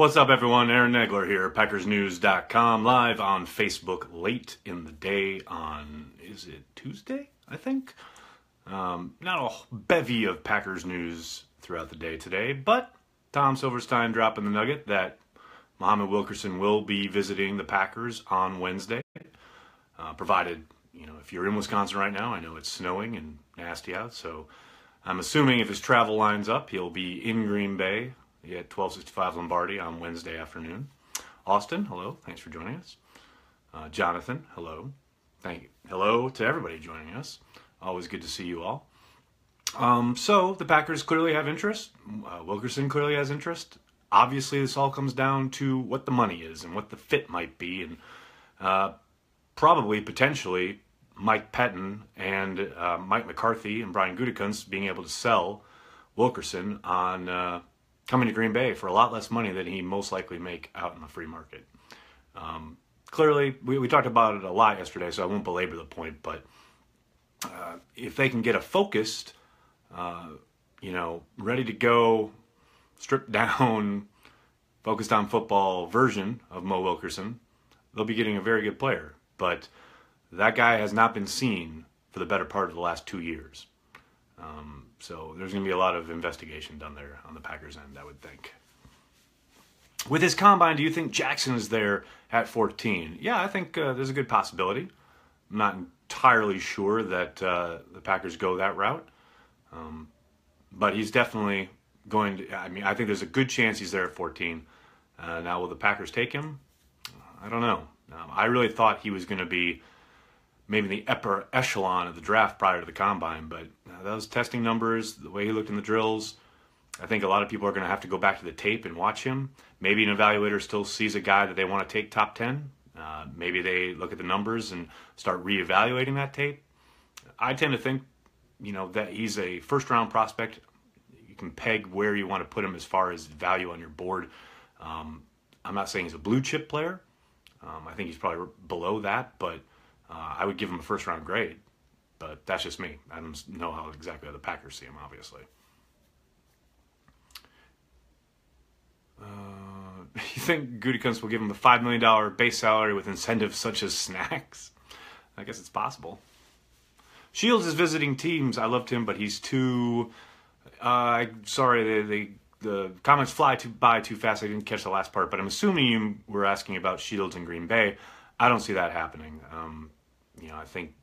What's up, everyone? Aaron Nagler here, PackersNews.com, live on Facebook late in the day on, is it Tuesday, I think? Not a bevy of Packers news throughout the day today, but Tom Silverstein dropping the nugget that Muhammad Wilkerson will be visiting the Packers on Wednesday, provided, if you're in Wisconsin right now, I know it's snowing and nasty out, so I'm assuming if his travel lines up, he'll be in Green Bay at 1265 Lombardi on Wednesday afternoon. Austin, hello. Thanks for joining us. Jonathan, hello. Thank you. Hello to everybody joining us. Always good to see you all. So the Packers clearly have interest. Wilkerson clearly has interest. Obviously, this all comes down to what the money is and what the fit might be. And probably, potentially, Mike Pettin and Mike McCarthy and Brian Gutekunst being able to sell Wilkerson on coming to Green Bay for a lot less money than he most likely make out in the free market. Clearly, we talked about it a lot yesterday, so I won't belabor the point, but if they can get a focused, ready to go, stripped down, focused on football version of Mo Wilkerson, they'll be getting a very good player. But that guy has not been seen for the better part of the last 2 years. So there's going to be a lot of investigation done there on the Packers end, I would think. With his combine, do you think Jackson is there at 14? Yeah, I think there's a good possibility. I'm not entirely sure that the Packers go that route. But he's definitely going to, I think there's a good chance he's there at 14. Now, will the Packers take him? I don't know. I really thought he was going to be maybe the upper echelon of the draft prior to the combine, but those testing numbers, the way he looked in the drills, I think a lot of people are going to have to go back to the tape and watch him. Maybe an evaluator still sees a guy that they want to take top 10. Maybe they look at the numbers and start reevaluating that tape. I tend to think, that he's a first-round prospect. You can peg where you want to put him as far as value on your board. I'm not saying he's a blue-chip player. I think he's probably below that, but I would give him a first-round grade, but that's just me. I don't know how exactly the Packers see him, obviously. You think Gutekunst will give him a $5 million base salary with incentives such as snacks? I guess it's possible. Shields is visiting teams. I loved him, but he's too... sorry, the comments fly by too fast. I didn't catch the last part, but I'm assuming you were asking about Shields in Green Bay. I don't see that happening. I think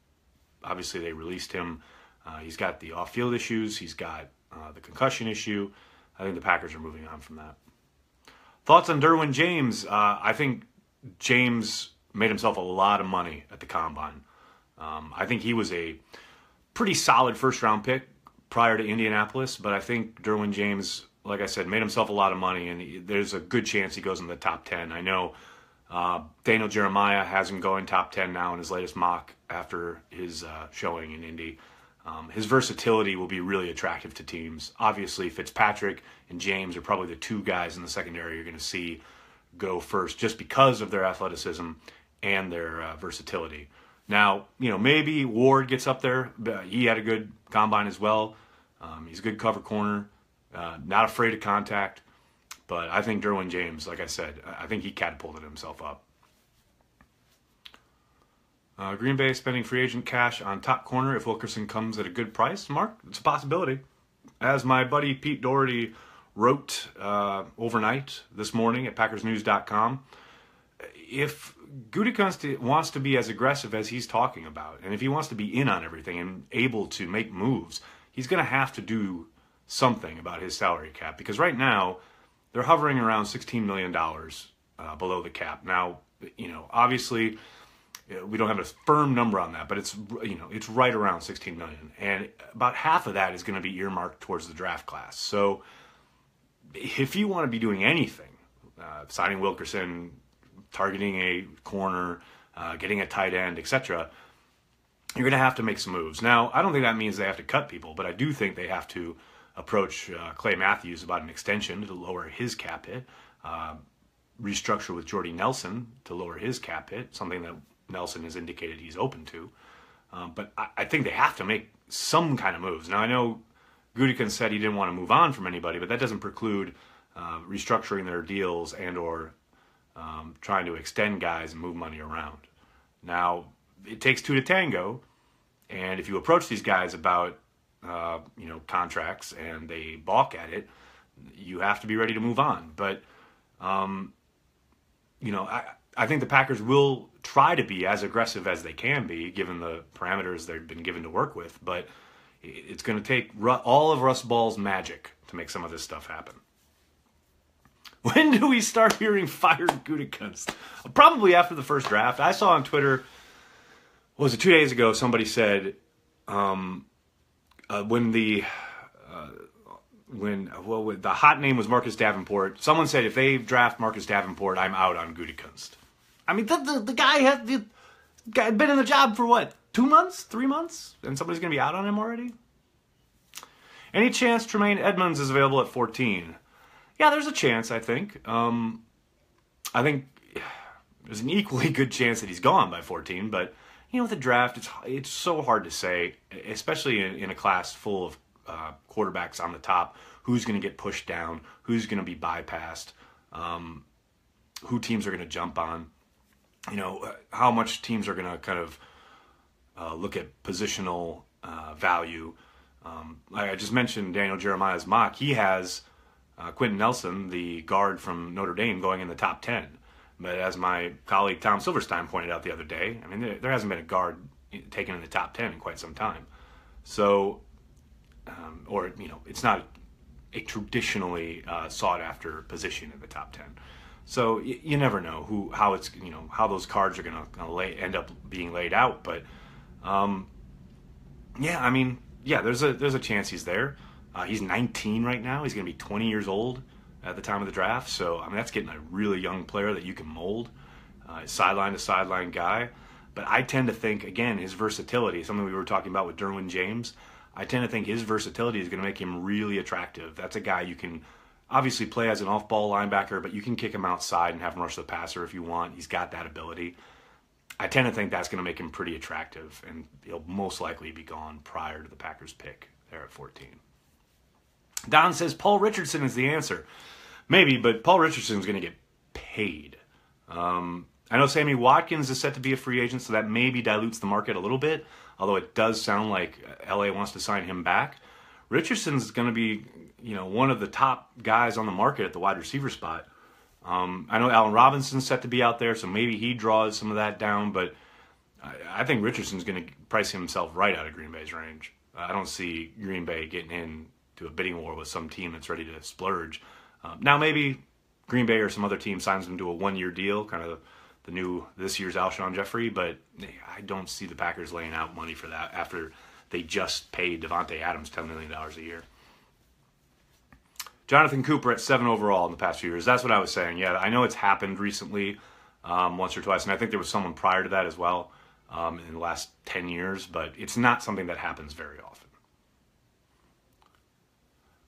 obviously they released him. He's got the off-field issues. He's got the concussion issue. I think the Packers are moving on from that. Thoughts on Derwin James? I think James made himself a lot of money at the Combine. I think he was a pretty solid first-round pick prior to Indianapolis, but I think Derwin James, like I said, made himself a lot of money, and there's a good chance he goes in the top 10. I know Daniel Jeremiah has him going top 10 now in his latest mock after his showing in Indy. His versatility will be really attractive to teams. Obviously, Fitzpatrick and James are probably the two guys in the secondary you're going to see go first just because of their athleticism and their versatility. Now, maybe Ward gets up there. He had a good combine as well. He's a good cover corner, not afraid of contact. But I think Derwin James, like I said, I think he catapulted himself up. Green Bay spending free agent cash on top corner if Wilkerson comes at a good price. Mark, it's a possibility. As my buddy Pete Doherty wrote overnight this morning at PackersNews.com, if Gutekunst wants to be as aggressive as he's talking about, and if he wants to be in on everything and able to make moves, he's going to have to do something about his salary cap. Because right now, they're hovering around $16 million below the cap. Now, obviously, we don't have a firm number on that, but it's right around $16 million, and about half of that is going to be earmarked towards the draft class. So, if you want to be doing anything, signing Wilkerson, targeting a corner, getting a tight end, etc., you're going to have to make some moves. Now, I don't think that means they have to cut people, but I do think they have to approach Clay Matthews about an extension to lower his cap hit, restructure with Jordy Nelson to lower his cap hit, something that Nelson has indicated he's open to. But I think they have to make some kind of moves. Now, I know Gutekunst said he didn't want to move on from anybody, but that doesn't preclude restructuring their deals and or trying to extend guys and move money around. Now, it takes two to tango, and if you approach these guys about contracts and they balk at it, you have to be ready to move on. But I think the Packers will try to be as aggressive as they can be, given the parameters they've been given to work with. But it's going to take all of Russ Ball's magic to make some of this stuff happen. When do we start hearing fired Gutekunst? Probably after the first draft. I saw on Twitter, was it 2 days ago, somebody said when the hot name was Marcus Davenport, someone said if they draft Marcus Davenport, I'm out on Gutekunst. I mean, the guy had been in the job for what, 2 months, 3 months? And somebody's going to be out on him already? Any chance Tremaine Edmonds is available at 14? Yeah, there's a chance, I think. I think there's an equally good chance that he's gone by 14, but with the draft, it's so hard to say, especially in a class full of quarterbacks on the top, who's going to get pushed down, who's going to be bypassed, who teams are going to jump on, how much teams are going to kind of look at positional value. I just mentioned Daniel Jeremiah's mock. He has Quentin Nelson, the guard from Notre Dame, going in the top 10. But as my colleague Tom Silverstein pointed out the other day, I mean, there hasn't been a guard taken in the top 10 in quite some time. So, it's not a traditionally sought-after position in the top 10. So you never know how those cards are going to end up being laid out. But there's a chance he's there. He's 19 right now. He's going to be 20 years old at the time of the draft. So, that's getting a really young player that you can mold. Sideline to sideline guy. But I tend to think, again, his versatility, something we were talking about with Derwin James, I tend to think his versatility is going to make him really attractive. That's a guy you can obviously play as an off-ball linebacker, but you can kick him outside and have him rush the passer if you want. He's got that ability. I tend to think that's going to make him pretty attractive, and he'll most likely be gone prior to the Packers pick there at 14. Don says Paul Richardson is the answer. Maybe, but Paul Richardson is going to get paid. I know Sammy Watkins is set to be a free agent, so that maybe dilutes the market a little bit, although it does sound like LA wants to sign him back. Richardson's going to be, one of the top guys on the market at the wide receiver spot. I know Allen Robinson's set to be out there, so maybe he draws some of that down, but I think Richardson's going to price himself right out of Green Bay's range. I don't see Green Bay getting into a bidding war with some team that's ready to splurge. Now maybe Green Bay or some other team signs him to a one-year deal, kind of this year's Alshon Jeffrey, but I don't see the Packers laying out money for that after they just paid Devontae Adams $10 million a year. Jonathan Cooper at 7 overall in the past few years. That's what I was saying. Yeah, I know it's happened recently once or twice, and I think there was someone prior to that as well in the last 10 years, but it's not something that happens very often.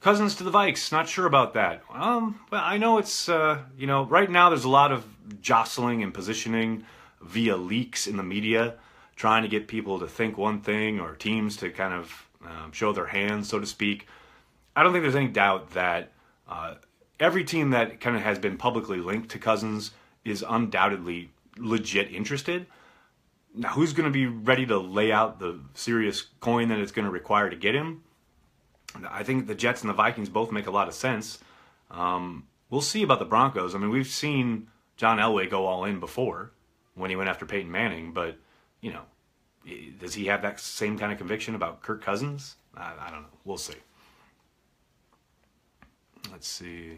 Cousins to the Vikes, not sure about that. Well, I know it's, right now there's a lot of jostling and positioning via leaks in the media, trying to get people to think one thing or teams to kind of show their hands, so to speak. I don't think there's any doubt that every team that kind of has been publicly linked to Cousins is undoubtedly legit interested. Now, who's going to be ready to lay out the serious coin that it's going to require to get him? I think the Jets and the Vikings both make a lot of sense. We'll see about the Broncos. I mean, we've seen John Elway go all in before when he went after Peyton Manning, but, does he have that same kind of conviction about Kirk Cousins? I don't know. We'll see. Let's see.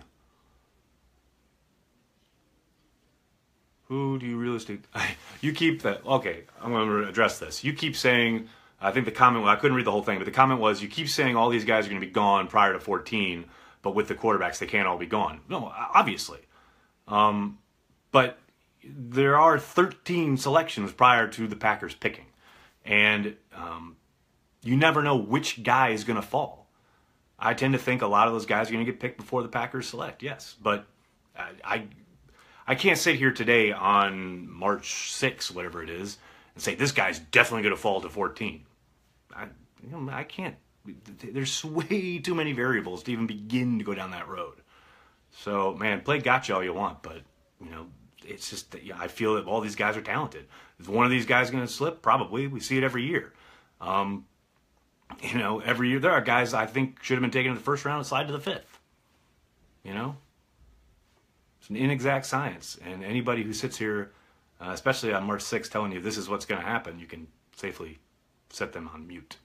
Who do you realistically... You keep that... Okay, I'm going to address this. You keep saying... I think the comment... Well, I couldn't read the whole thing, but the comment was, you keep saying all these guys are going to be gone prior to 14, but with the quarterbacks, they can't all be gone. No, obviously. But there are 13 selections prior to the Packers picking. And you never know which guy is going to fall. I tend to think a lot of those guys are going to get picked before the Packers select, yes. But I can't sit here today on March 6th, whatever it is, and say this guy's definitely going to fall to 14. I can't. There's way too many variables to even begin to go down that road. So, man, play gotcha all you want, but, it's just that I feel that all these guys are talented. Is one of these guys going to slip? Probably. We see it every year. Every year there are guys I think should have been taken in the first round and slide to the fifth. It's an inexact science, and anybody who sits here, especially on March 6th, telling you this is what's going to happen, you can safely set them on mute.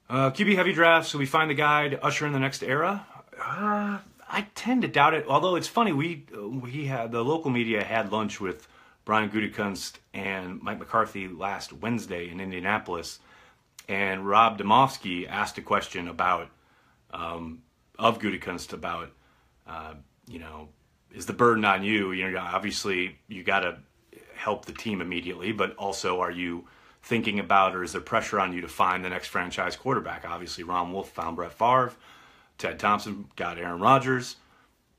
QB heavy drafts. So we find the guy to usher in the next era. I tend to doubt it. Although it's funny, we had the local media had lunch with Brian Gutekunst and Mike McCarthy last Wednesday in Indianapolis, and Rob Domofsky asked a question about of Gutekunst about is the burden on you? Obviously you got to help the team immediately, but also are you thinking about, or is there pressure on you to find the next franchise quarterback? Obviously, Ron Wolf found Brett Favre. Ted Thompson got Aaron Rodgers.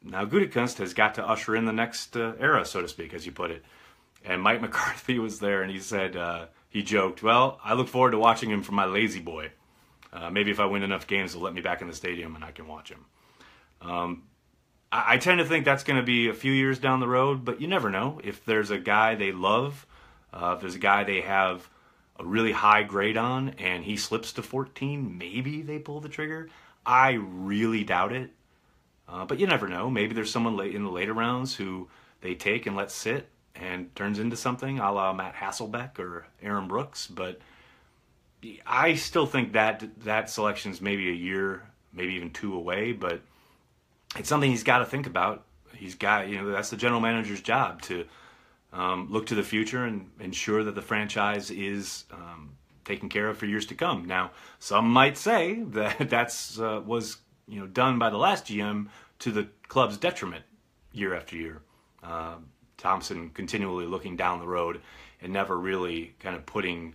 Now Gutekunst has got to usher in the next era, so to speak, as you put it. And Mike McCarthy was there, and he said, he joked, well, I look forward to watching him for my lazy boy. Maybe if I win enough games, they'll let me back in the stadium and I can watch him. I tend to think that's going to be a few years down the road, but you never know. If there's a guy they love, if there's a guy they have a really high grade on and he slips to 14, maybe they pull the trigger. I really doubt it. But you never know. Maybe there's someone in the later rounds who they take and let sit and turns into something, a la Matt Hasselbeck or Aaron Brooks. But I still think that selection's maybe a year, maybe even two away. But it's something he's got to think about. He's got, that's the general manager's job to look to the future and ensure that the franchise is taken care of for years to come. Now, some might say that was done by the last GM to the club's detriment year after year. Thompson continually looking down the road and never really kind of putting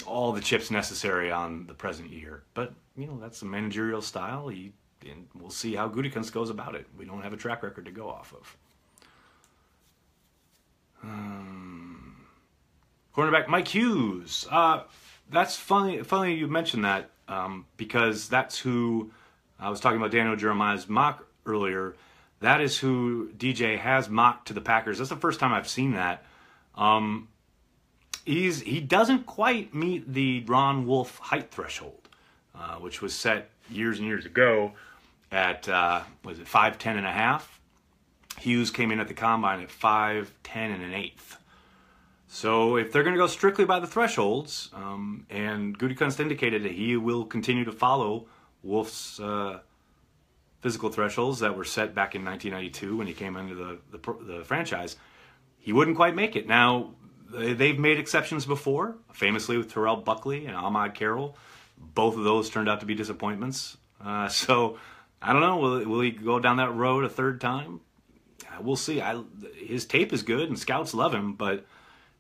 all the chips necessary on the present year. But, that's the managerial style. And we'll see how Gutekunst goes about it. We don't have a track record to go off of. Cornerback Mike Hughes. That's funny. Funny you mentioned that because that's who I was talking about. Daniel Jeremiah's mock earlier. That is who DJ has mocked to the Packers. That's the first time I've seen that. He doesn't quite meet the Ron Wolf height threshold, which was set years and years ago at 5'10" and a half. Hughes came in at the combine at 5'10" and an eighth. So if they're going to go strictly by the thresholds, and Gutekunst indicated that he will continue to follow Wolf's physical thresholds that were set back in 1992 when he came into the franchise, he wouldn't quite make it. Now, they've made exceptions before, famously with Terrell Buckley and Ahmad Carroll. Both of those turned out to be disappointments. So I don't know. Will he go down that road a third time? We'll see. His tape is good and scouts love him, but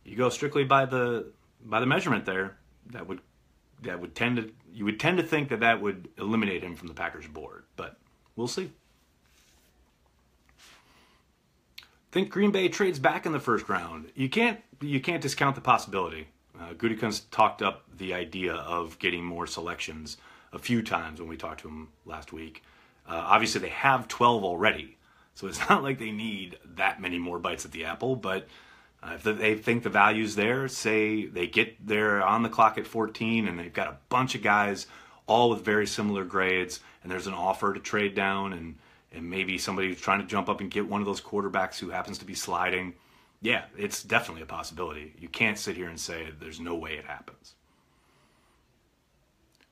you go strictly by the measurement there, you would tend to think that would eliminate him from the Packers board, but we'll see. Think Green Bay trades back in the first round. You can't discount the possibility. Gutekunst talked up the idea of getting more selections a few times when we talked to him last week. Obviously, they have 12 already, so it's not like they need that many more bites at the apple. But if they think the value's there, say they get there on the clock at 14 and they've got a bunch of guys all with very similar grades, and there's an offer to trade down, and maybe somebody who's trying to jump up and get one of those quarterbacks who happens to be sliding, yeah, it's definitely a possibility. You can't sit here and say there's no way it happens.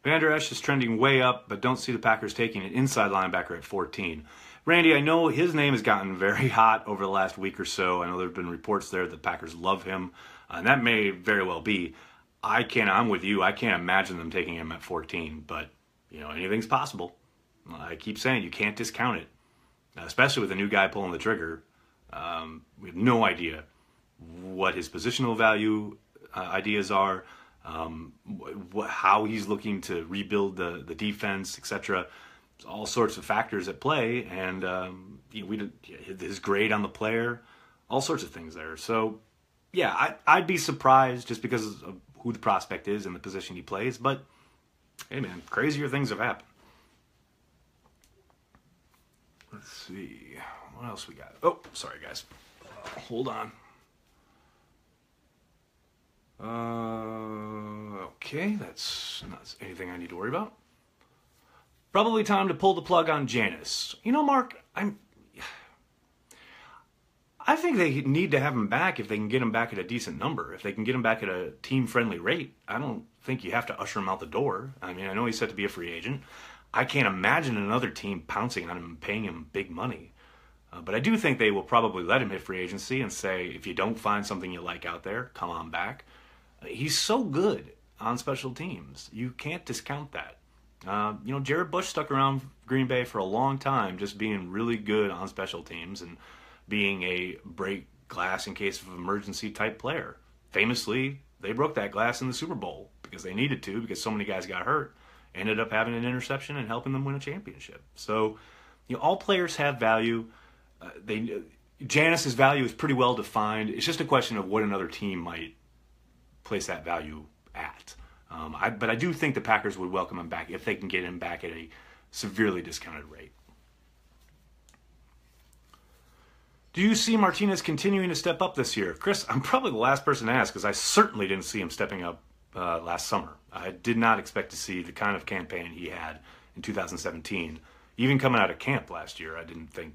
Van Der Esch is trending way up, but don't see the Packers taking an inside linebacker at 14. Randy, I know his name has gotten very hot over the last week or so. I know there have been reports there that the Packers love him, and that may very well be. I'm with you. I can't imagine them taking him at 14, but anything's possible. I keep saying you can't discount it, especially with a new guy pulling the trigger. We have no idea what his positional value ideas are, how he's looking to rebuild the defense, etc. All sorts of factors at play, and his grade on the player, all sorts of things there. So, yeah, I'd be surprised just because of who the prospect is and the position he plays. But hey, man, crazier things have happened. Let's see. What else we got? Oh, sorry, guys. Hold on. Okay, that's not anything I need to worry about. Probably time to pull the plug on Janis. You know, Mark, I think they need to have him back if they can get him back at a decent number. If they can get him back at a team-friendly rate, I don't think you have to usher him out the door. I mean, I know he's set to be a free agent. I can't imagine another team pouncing on him and paying him big money. But I do think they will probably let him hit free agency and say, if you don't find something you like out there, come on back. He's so good on special teams. You can't discount that. You know, Jared Bush stuck around Green Bay for a long time just being really good on special teams and being a break glass in case of emergency type player. Famously, they broke that glass in the Super Bowl because they needed to, because so many guys got hurt. Ended up having an interception and helping them win a championship. So, you know, all players have value. Janis's value is pretty well defined. It's just a question of what another team might place that value at. But I do think the Packers would welcome him back if they can get him back at a severely discounted rate. Do you see Martinez continuing to step up this year? Chris, I'm probably the last person to ask because I certainly didn't see him stepping up last summer. I did not expect to see the kind of campaign he had in 2017. Even coming out of camp last year, I didn't think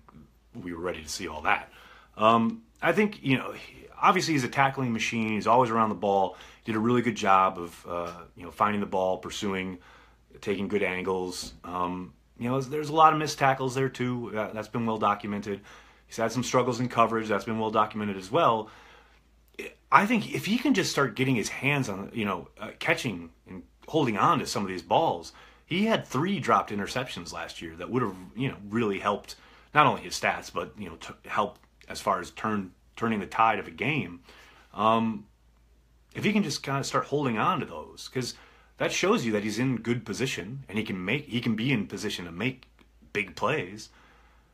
we were ready to see all that. I think, you know, obviously he's a tackling machine. He's always around the ball. Did a really good job of, you know, finding the ball, pursuing, taking good angles. You know, there's a lot of missed tackles there too. That's been well documented. He's had some struggles in coverage. That's been well documented as well. I think if he can just start getting his hands on, you know, catching and holding on to some of these balls, he had 3 dropped interceptions last year that would have, you know, really helped not only his stats, but, you know, help as far as turning the tide of a game. If he can just kind of start holding on to those, because that shows you that he's in good position and he can be in position to make big plays.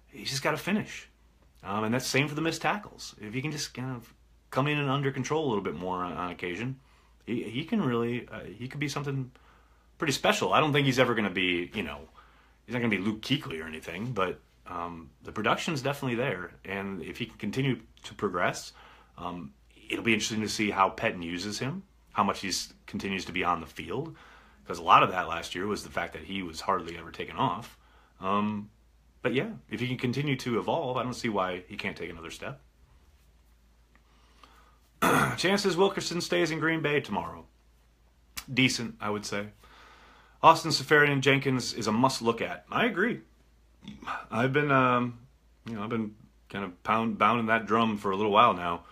He's just got to finish. And that's the same for the missed tackles. If he can just kind of come in and under control a little bit more on occasion, he can really, he could be something pretty special. I don't think he's ever going to be, you know, he's not going to be Luke Kuechly or anything, but the production's definitely there. And if he can continue to progress, it'll be interesting to see how Pettin uses him, how much he continues to be on the field, because a lot of that last year was the fact that he was hardly ever taken off. But yeah, if he can continue to evolve, I don't see why he can't take another step. Chances Wilkerson stays in Green Bay tomorrow. Decent, I would say. Austin SeferianJenkins is a must look at. I agree. I've been, you know, I've been kind of pounding that drum for a little while now.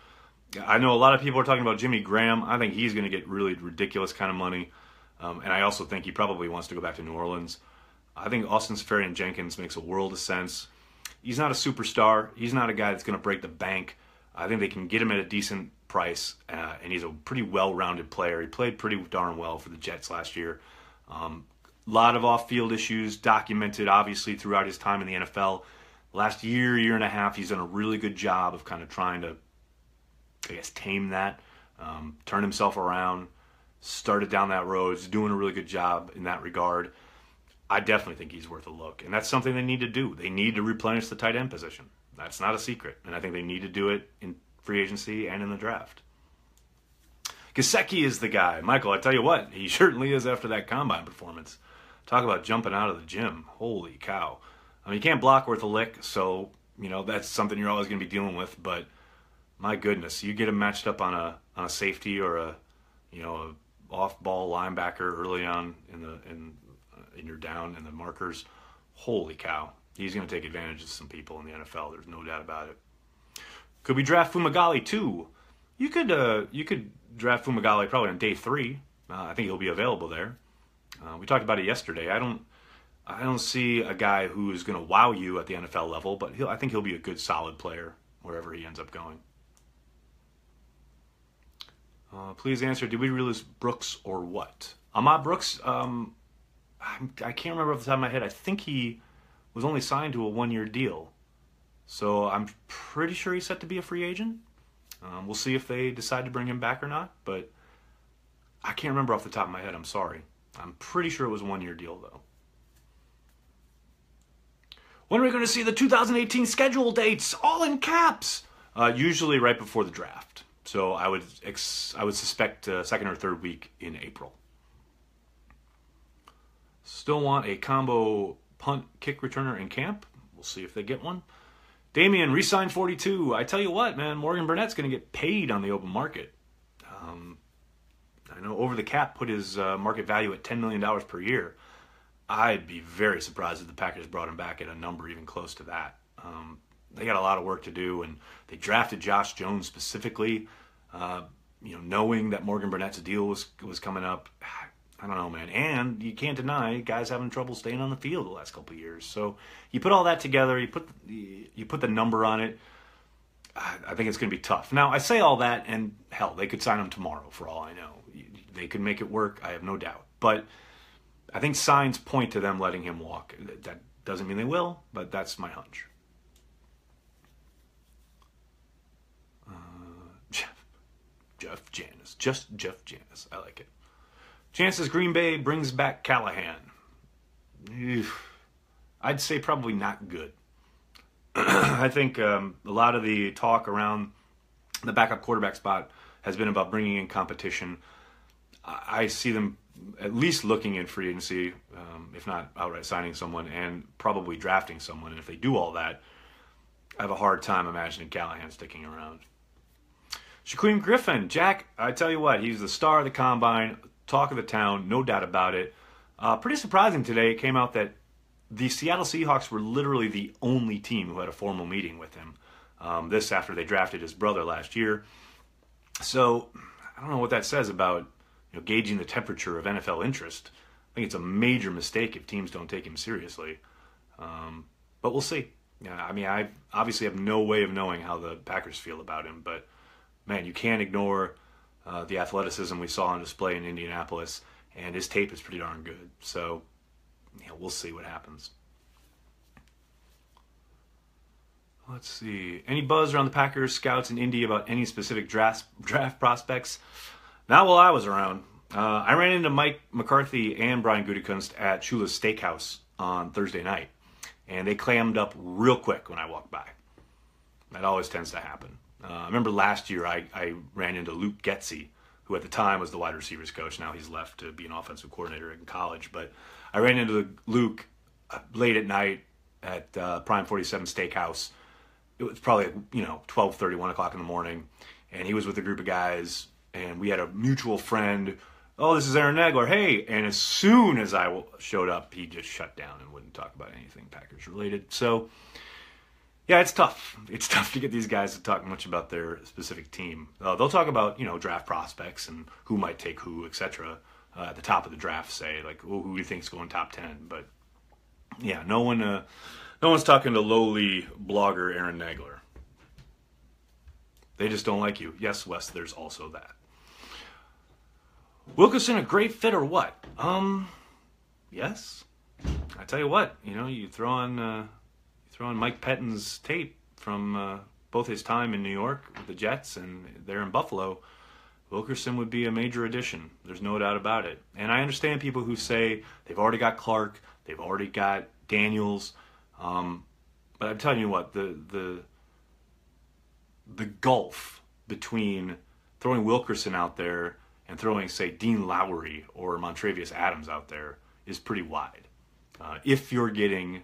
I know a lot of people are talking about Jimmy Graham. I think he's going to get really ridiculous kind of money. And I also think he probably wants to go back to New Orleans. I think Austin SeferianJenkins makes a world of sense. He's not a superstar. He's not a guy that's going to break the bank. I think they can get him at a decent price, and he's a pretty well-rounded player. He played pretty darn well for the Jets last year. A lot of off-field issues documented, obviously, throughout his time in the NFL. Last year and a half, he's done a really good job of kind of trying to, I guess, tame that, turn himself around, started down that road. He's doing a really good job in that regard. I definitely think he's worth a look, and that's something they need to do. They need to replenish the tight end position. That's not a secret, and I think they need to do it in free agency and in the draft. Gesicki is the guy. Michael, I tell you what, he certainly is after that combine performance. Talk about jumping out of the gym. Holy cow. I mean, you can't block worth a lick, so, you know, that's something you're always going to be dealing with, but my goodness, you get him matched up on a safety or a off-ball linebacker early on in your down and the markers. Holy cow. He's going to take advantage of some people in the NFL. There's no doubt about it. Could we draft Fumagalli too? You could draft Fumagalli probably on day 3. I think he'll be available there. We talked about it yesterday. I don't see a guy who is going to wow you at the NFL level, but I think he'll be a good, solid player wherever he ends up going. Please answer, did we release Brooks or what? Ahmad Brooks, I can't remember off the top of my head. I think he was only signed to a 1-year deal. So I'm pretty sure he's set to be a free agent. We'll see if they decide to bring him back or not, but I can't remember off the top of my head. I'm sorry. I'm pretty sure it was a 1-year deal, though. When are we going to see the 2018 schedule dates? All in caps. Usually right before the draft. So I would suspect second or third week in April. Still want a combo punt kick returner in camp. We'll see if they get one. Damian, re-sign 42. I tell you what, man, Morgan Burnett's going to get paid on the open market. I know Over the Cap put his market value at $10 million per year. I'd be very surprised if the Packers brought him back at a number even close to that. They got a lot of work to do, and they drafted Josh Jones specifically, knowing that Morgan Burnett's deal was coming up. I don't know, man. And you can't deny guys having trouble staying on the field the last couple of years. So you put all that together, you put the number on it. I think it's going to be tough. Now, I say all that, and hell, they could sign him tomorrow for all I know. They could make it work, I have no doubt. But I think signs point to them letting him walk. That doesn't mean they will, but that's my hunch. Jeff Janis. Just Jeff Janis. I like it. Chances Green Bay brings back Callahan. I'd say probably not good. I think a lot of the talk around the backup quarterback spot has been about bringing in competition. I see them at least looking in free agency, if not outright signing someone, and probably drafting someone. And if they do all that, I have a hard time imagining Callahan sticking around. Shaquem Griffin, Jack, I tell you what, he's the star of the Combine, talk of the town, no doubt about it. Pretty surprising today, it came out that the Seattle Seahawks were literally the only team who had a formal meeting with him. This after they drafted his brother last year. So, I don't know what that says about gauging the temperature of NFL interest. I think it's a major mistake if teams don't take him seriously. But we'll see. I mean, I obviously have no way of knowing how the Packers feel about him, but man, you can't ignore the athleticism we saw on display in Indianapolis, and his tape is pretty darn good. So, we'll see what happens. Let's see. Any buzz around the Packers, scouts, and Indy about any specific draft prospects? Not while I was around. I ran into Mike McCarthy and Brian Gutekunst at Shula's Steakhouse on Thursday night, and they clammed up real quick when I walked by. That always tends to happen. I remember last year I ran into Luke Getsy, who at the time was the wide receivers coach. Now he's left to be an offensive coordinator in college. But I ran into Luke late at night at Prime 47 Steakhouse. It was probably 12:30, 1 o'clock in the morning, and he was with a group of guys, and we had a mutual friend. Oh, this is Aaron Nagler. Hey, and as soon as I showed up, he just shut down and wouldn't talk about anything Packers related. So, yeah, it's tough. It's tough to get these guys to talk much about their specific team. They'll talk about draft prospects and who might take who, etc. At the top of the draft, say like, who do you think's going top 10? But yeah, no one's talking to lowly blogger Aaron Nagler. They just don't like you. Yes, Wes, there's also that. Wilkerson a great fit or what? Yes. I tell you what, you throw on Mike Pettine's tape from both his time in New York with the Jets and there in Buffalo. Wilkerson would be a major addition. There's no doubt about it. And I understand people who say they've already got Clark, they've already got Daniels. But I'm telling you what, the gulf between throwing Wilkerson out there and throwing, say, Dean Lowry or Montravius Adams out there is pretty wide. If you're getting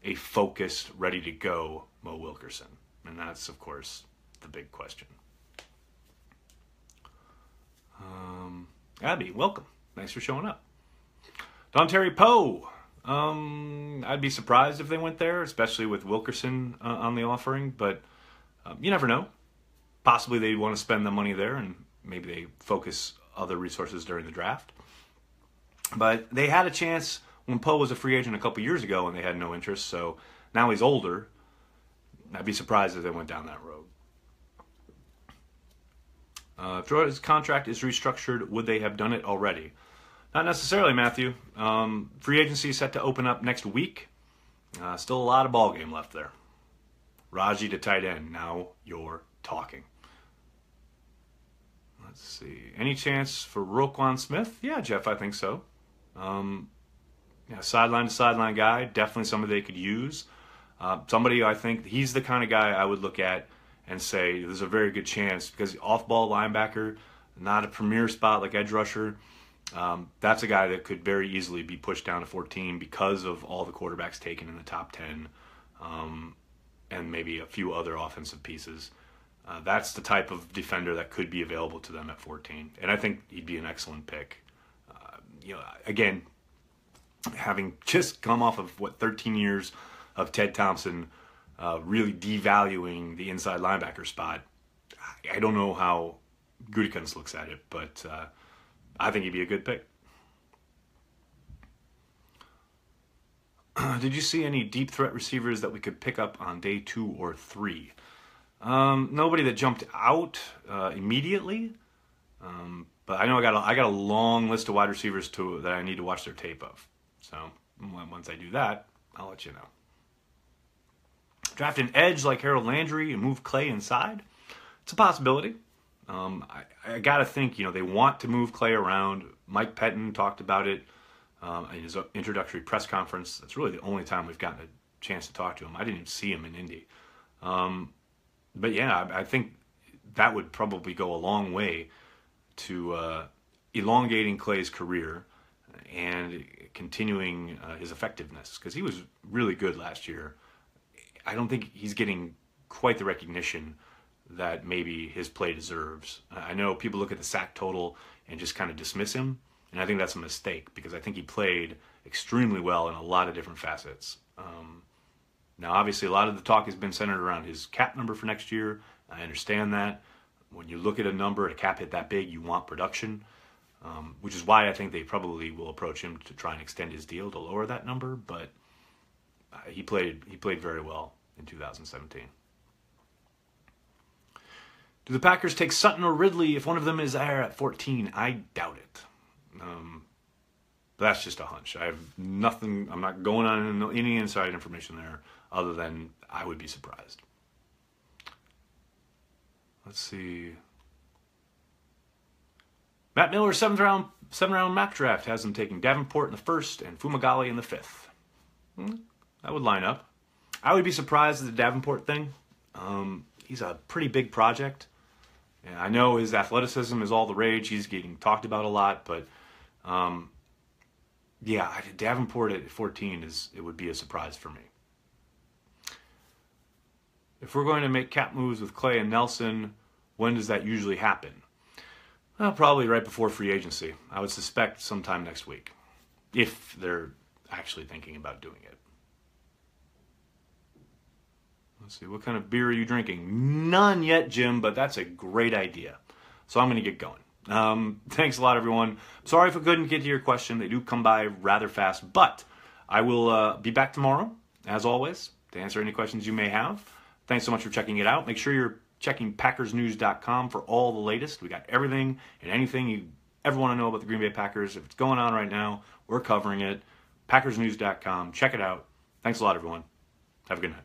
a focused, ready-to-go Mo Wilkerson. And that's, of course, the big question. Abby, welcome. Thanks for showing up. Don Terry Poe. I'd be surprised if they went there, especially with Wilkerson on the offering, but you never know. Possibly they want to spend the money there and maybe they focus other resources during the draft. But they had a chance when Poe was a free agent a couple years ago and they had no interest, so now he's older. I'd be surprised if they went down that road. If Jordan's contract is restructured, would they have done it already? Not necessarily, Matthew. Free agency is set to open up next week. Still a lot of ball game left there. Raji to tight end. Now you're talking. Let's see. Any chance for Roquan Smith? Yeah, Jeff, I think so. Sideline to sideline guy. Definitely somebody they could use. Somebody I think he's the kind of guy I would look at and say there's a very good chance, because off-ball linebacker, not a premier spot like edge rusher. That's a guy that could very easily be pushed down to 14 because of all the quarterbacks taken in the top 10, and maybe a few other offensive pieces. That's the type of defender that could be available to them at 14, and I think he'd be an excellent pick. Again, having just come off of 13 years of Ted Thompson really devaluing the inside linebacker spot, I don't know how Gutekunst looks at it, but I think he'd be a good pick. Did you see any deep threat receivers that we could pick up on day 2 or 3? Nobody that jumped out immediately, but I know I got a long list of wide receivers that I need to watch their tape of. So once I do that, I'll let you know. Draft an edge like Harold Landry and move Clay inside. It's a possibility. I got to think, they want to move Clay around. Mike Pettin talked about it in his introductory press conference. That's really the only time we've gotten a chance to talk to him. I didn't even see him in Indy. But yeah, I think that would probably go a long way to elongating Clay's career and continuing his effectiveness, because he was really good last year. I don't think he's getting quite the recognition that maybe his play deserves. I know people look at the sack total and just kind of dismiss him, and I think that's a mistake, because I think he played extremely well in a lot of different facets. Now, obviously, a lot of the talk has been centered around his cap number for next year. I understand that. When you look at a number, a cap hit that big, you want production, which is why I think they probably will approach him to try and extend his deal to lower that number, but he played very well in 2017. Do the Packers take Sutton or Ridley if one of them is there at 14? I doubt it. But that's just a hunch. I have nothing. I'm not going on any inside information there, other than I would be surprised. Let's see. Matt Miller, 7th round mock draft, has him taking Davenport in the 1st and Fumagalli in the 5th. That would line up. I would be surprised at the Davenport thing. He's a pretty big project. And I know his athleticism is all the rage. He's getting talked about a lot, but yeah, Davenport at 14 it would be a surprise for me. If we're going to make cap moves with Clay and Nelson, when does that usually happen? Well, probably right before free agency. I would suspect sometime next week, if they're actually thinking about doing it. Let's see, what kind of beer are you drinking? None yet, Jim, but that's a great idea. So I'm going to get going. Thanks a lot, everyone. Sorry if I couldn't get to your question. They do come by rather fast, but I will be back tomorrow, as always, to answer any questions you may have. Thanks so much for checking it out. Make sure you're checking PackersNews.com for all the latest. We got everything and anything you ever want to know about the Green Bay Packers. If it's going on right now, we're covering it. PackersNews.com. Check it out. Thanks a lot, everyone. Have a good night.